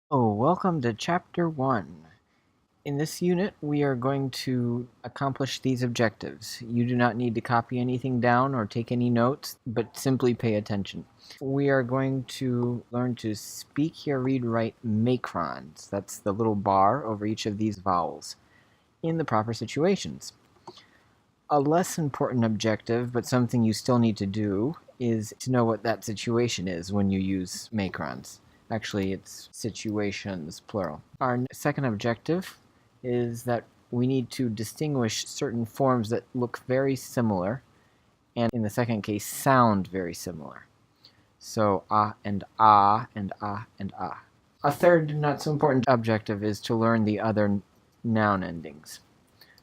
Welcome to Chapter 1. In this unit, we are going to accomplish these objectives. You do not need to copy anything down or take any notes, but simply pay attention. We are going to learn to speak, hear, read, write macrons. That's the little bar over each of these vowels in the proper situations. A less important objective, but something you still need to do, is to know what that situation is when you use macrons. Actually, it's situations, plural. Our second objective is that we need to distinguish certain forms that look very similar, and in the second case, sound very similar. So, and ah, and ah, and ah. A third, not so important objective is to learn the other noun endings.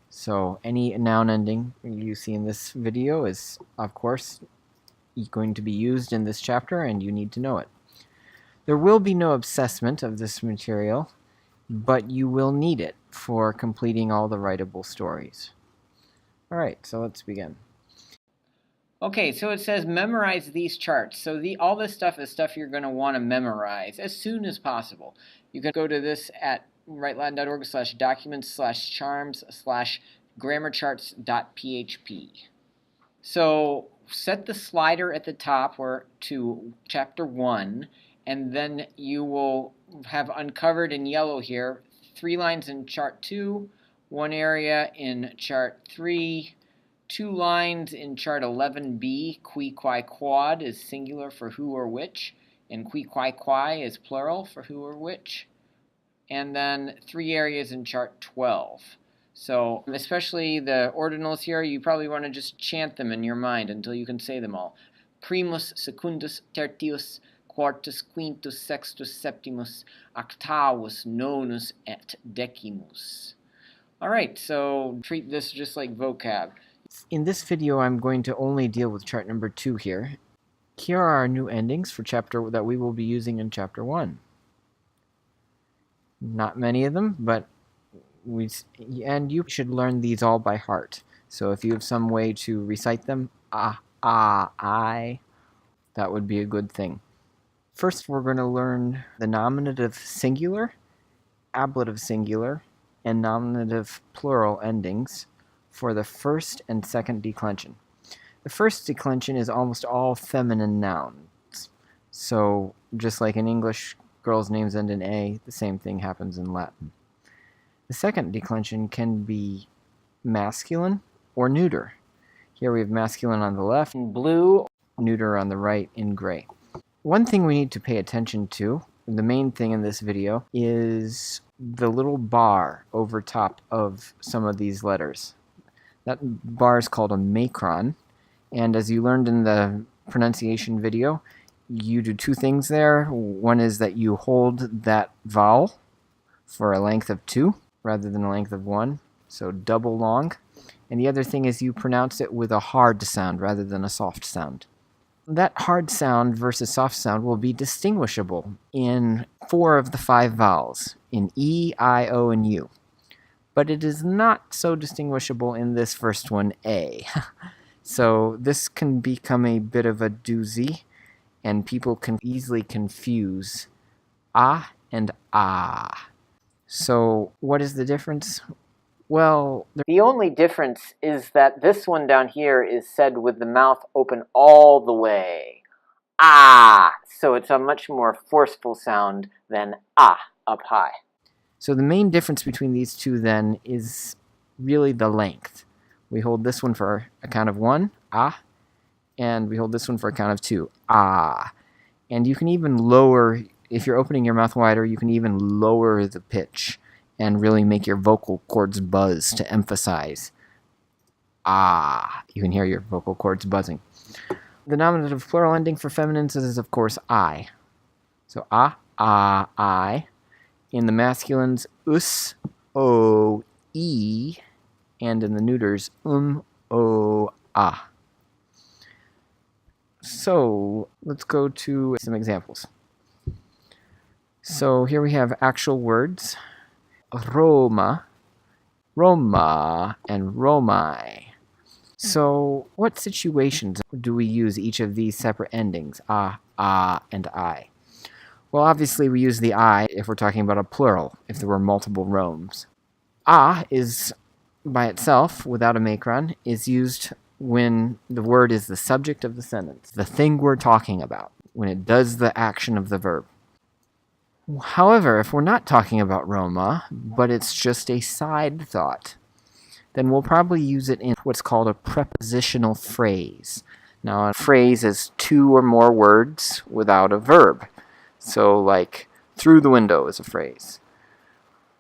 So, any noun ending you see in this video is, of course, going to be used in this chapter, and you need to know it. There will be no assessment of this material, but you will need it for completing all the writable stories. All right, so let's begin. Okay, so it says memorize these charts. So all this stuff is stuff you're going to want to memorize as soon as possible. You can go to this at writelatin.org/documents/charms/grammarcharts.php. So set the slider at the top to Chapter 1, and then you will have uncovered in yellow here 3 lines in Chart 2, 1 area in Chart 3, 2 lines in Chart 11b. Qui, qui, quad is singular for who or which, and qui, qui, qui is plural for who or which. And then 3 areas in Chart 12. So especially the ordinals here, you probably want to just chant them in your mind until you can say them all. Primus, secundus, tertius, quartus, quintus, sextus, septimus, octavus, nonus, et decimus. All right, so treat this just like vocab. In this video, I'm going to only deal with chart number 2 here. Here are our new endings for chapter that we will be using in chapter 1. Not many of them, but you should learn these all by heart. So if you have some way to recite them, I, that would be a good thing. First, we're going to learn the nominative singular, ablative singular, and nominative plural endings for the first and second declension. The first declension is almost all feminine nouns. So just like in English, girls' names end in A, the same thing happens in Latin. The second declension can be masculine or neuter. Here we have masculine on the left in blue, neuter on the right in gray. One thing we need to pay attention to, the main thing in this video, is the little bar over top of some of these letters. That bar is called a macron, and as you learned in the pronunciation video, you do 2 things there. One is that you hold that vowel for a length of 2 rather than a length of 1, so double long. And the other thing is you pronounce it with a hard sound rather than a soft sound. That hard sound versus soft sound will be distinguishable in 4 of the 5 vowels, in E, I, O, and U. But it is not so distinguishable in this first one, A. So this can become a bit of a doozy, and people can easily confuse ah and ah. So what is the difference? Well, the only difference is that this one down here is said with the mouth open all the way. Ah! So it's a much more forceful sound than ah up high. So the main difference between these two then is really the length. We hold this one for a count of 1, ah, and we hold this one for a count of 2, ah. And you can even lower, if you're opening your mouth wider, you can even lower the pitch and really make your vocal cords buzz to emphasize ah. You can hear your vocal cords buzzing. The nominative plural ending for feminines is, of course, I. So I. In the masculines, us, o, e, and in the neuters, o, ah. So let's go to some examples. So here we have actual words. Roma, Roma, and Romai. So what situations do we use each of these separate endings, and I? Well, obviously we use the I if we're talking about a plural, if there were multiple Romes. A is, by itself, without a macron, is used when the word is the subject of the sentence, the thing we're talking about, when it does the action of the verb. However, if we're not talking about Roma, but it's just a side thought, then we'll probably use it in what's called a prepositional phrase. Now, a phrase is two or more words without a verb. So, like, through the window is a phrase.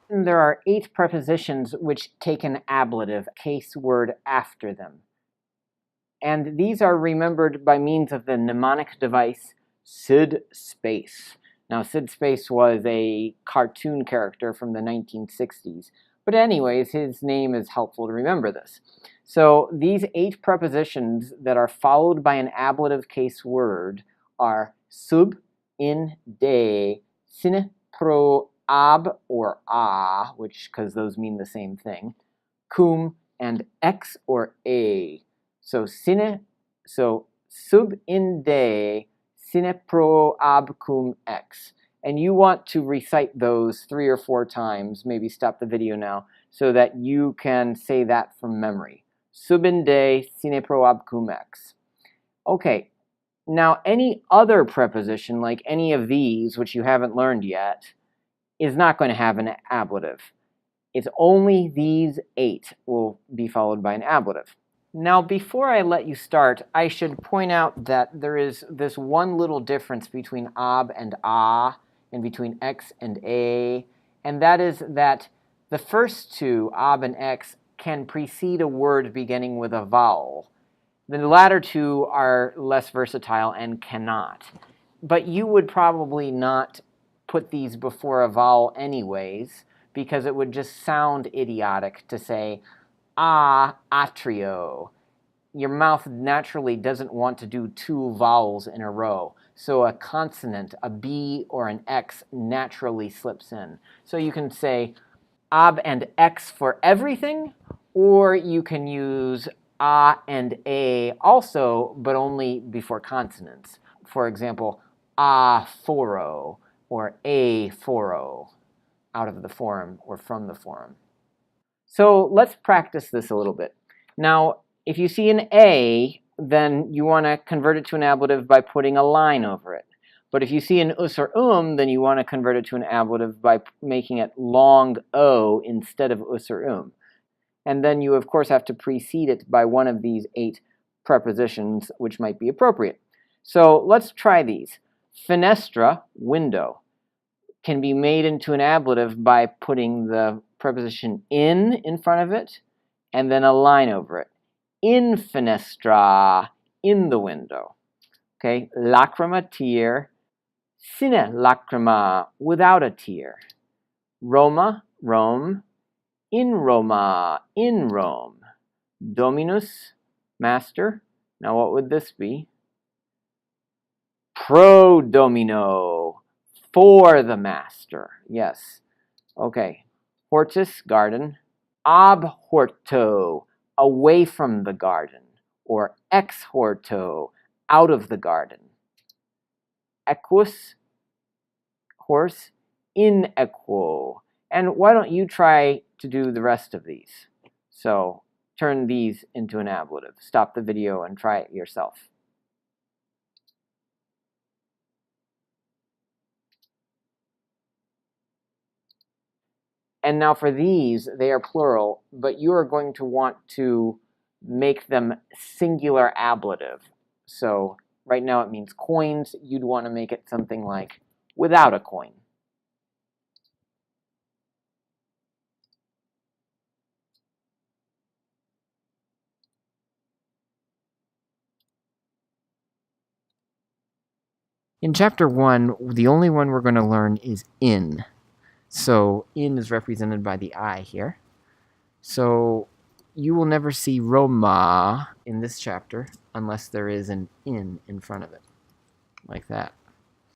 There are 8 prepositions which take an ablative, case word after them. And these are remembered by means of the mnemonic device SIDSPACE. Now, SIDSPACE was a cartoon character from the 1960s. But anyways, his name is helpful to remember this. So these 8 prepositions that are followed by an ablative case word are sub, in, de, sine, pro, ab, or a, which, because those mean the same thing, cum, and ex or a. So sub, in, de, sine, pro, ab, cum, ex. And you want to recite those 3 or 4 times, maybe stop the video now, so that you can say that from memory. Sub, in, de, sine, pro, ab, cum, ex. Okay, now any other preposition, like any of these, which you haven't learned yet, is not going to have an ablative. It's only these 8 will be followed by an ablative. Now, before I let you start, I should point out that there is this one little difference between ab and a, and between x and a, and that is that the first 2, ab and x, can precede a word beginning with a vowel. The latter 2 are less versatile and cannot. But you would probably not put these before a vowel anyways, because it would just sound idiotic to say, atrio. Your mouth naturally doesn't want to do 2 vowels in a row. So a consonant, a B or an X, naturally slips in. So you can say ab and X for everything, or you can use a and a also, but only before consonants. For example, aphoro or aphoro, out of the form or from the form. So let's practice this a little bit. Now, if you see an A, then you want to convert it to an ablative by putting a line over it. But if you see an us or then you want to convert it to an ablative by making it long O instead of us or And then you, of course, have to precede it by one of these 8 prepositions, which might be appropriate. So let's try these. Fenestra, window, can be made into an ablative by putting the preposition in front of it, and then a line over it. In fenestra, in the window. Okay, lacrima, tear. Sine lacrima, without a tear. Roma, Rome. In Roma, in Rome. Dominus, master. Now what would this be? Pro domino, for the master. Yes. Okay. Hortus, garden. Ab horto, away from the garden. Or ex horto, out of the garden. Equus, horse. In equo. And why don't you try to do the rest of these? So turn these into an ablative. Stop the video and try it yourself. And now for these, they are plural, but you are going to want to make them singular ablative. So right now it means coins. You'd want to make it something like without a coin. In Chapter 1, the only one we're going to learn is in. So in is represented by the I here. So you will never see Roma in this chapter unless there is an in front of it, like that.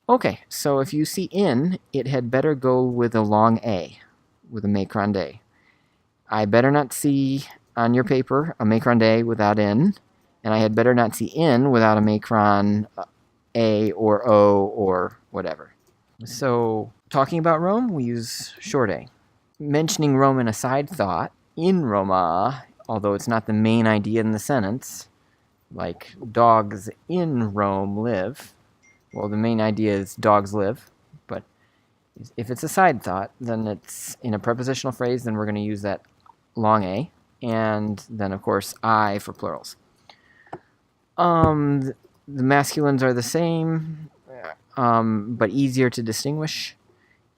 Okay, so if you see in, it had better go with a long A, with a macron de. I better not see on your paper a macron de without in, and I had better not see in without a macron A or O or whatever. So, talking about Rome, we use short A. Mentioning Rome in a side thought, in Roma, although it's not the main idea in the sentence, like dogs in Rome live. Well, the main idea is dogs live, but if it's a side thought, then it's in a prepositional phrase, then we're going to use that long A, and then, of course, I for plurals. The masculines are the same, but easier to distinguish,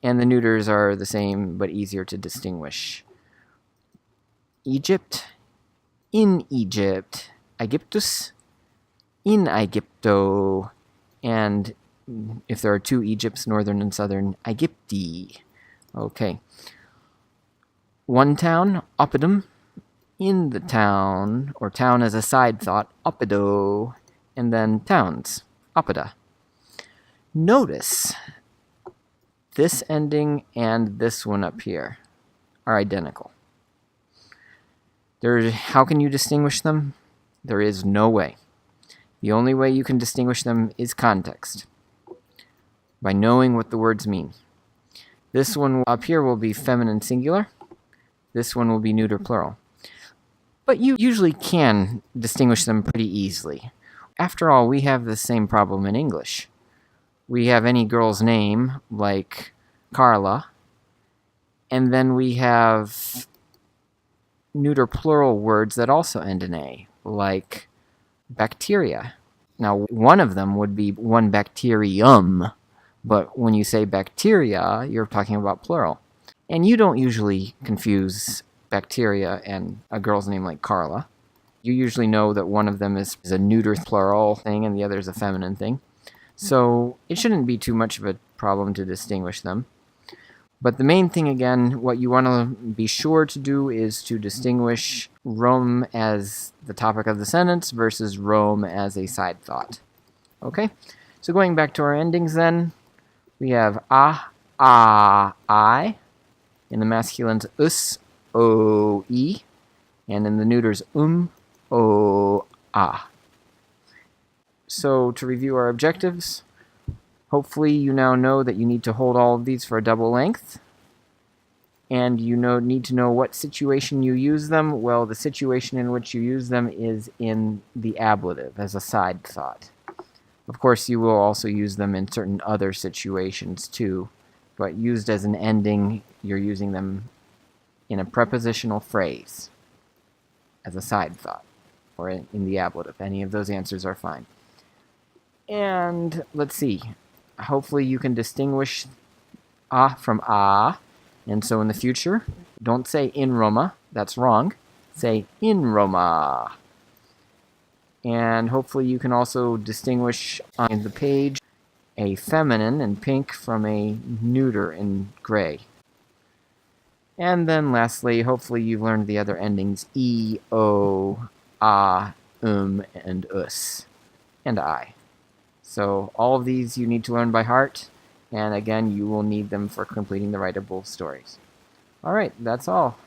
and the neuters are the same, but easier to distinguish. Egypt, in Egypt. Aegyptus, in Aegypto. And if there are two Egypts, northern and southern, Aegypti. Okay. One town, Oppidum, in the town, or town as a side thought, Oppido, and then towns, Oppida. Notice this ending and this one up here are identical. How can you distinguish them? There is no way. The only way you can distinguish them is context, by knowing what the words mean. This one up here will be feminine singular. This one will be neuter plural. But you usually can distinguish them pretty easily. After all, we have the same problem in English. We have any girl's name, like Carla, and then we have neuter plural words that also end in A, like bacteria. Now, one of them would be one bacterium, but when you say bacteria, you're talking about plural. And you don't usually confuse bacteria and a girl's name like Carla. You usually know that one of them is a neuter plural thing and the other is a feminine thing. So it shouldn't be too much of a problem to distinguish them. But the main thing, again, what you want to be sure to do is to distinguish Rome as the topic of the sentence versus Rome as a side thought. Okay? So going back to our endings then, we have I. In the masculines, us, o, e. And in the neuters, o, a. So to review our objectives, hopefully you now know that you need to hold all of these for a double length. And you need to know what situation you use them. Well, the situation in which you use them is in the ablative as a side thought. Of course, you will also use them in certain other situations too. But used as an ending, you're using them in a prepositional phrase as a side thought or in the ablative. Any of those answers are fine. And let's see. Hopefully you can distinguish a from a. And so in the future, don't say in Roma. That's wrong. Say in Roma. And hopefully you can also distinguish on the page a feminine in pink from a neuter in gray. And then lastly, hopefully you've learned the other endings e, o, a, and us, and I. So all of these you need to learn by heart, and again, you will need them for completing the writable stories. All right, that's all.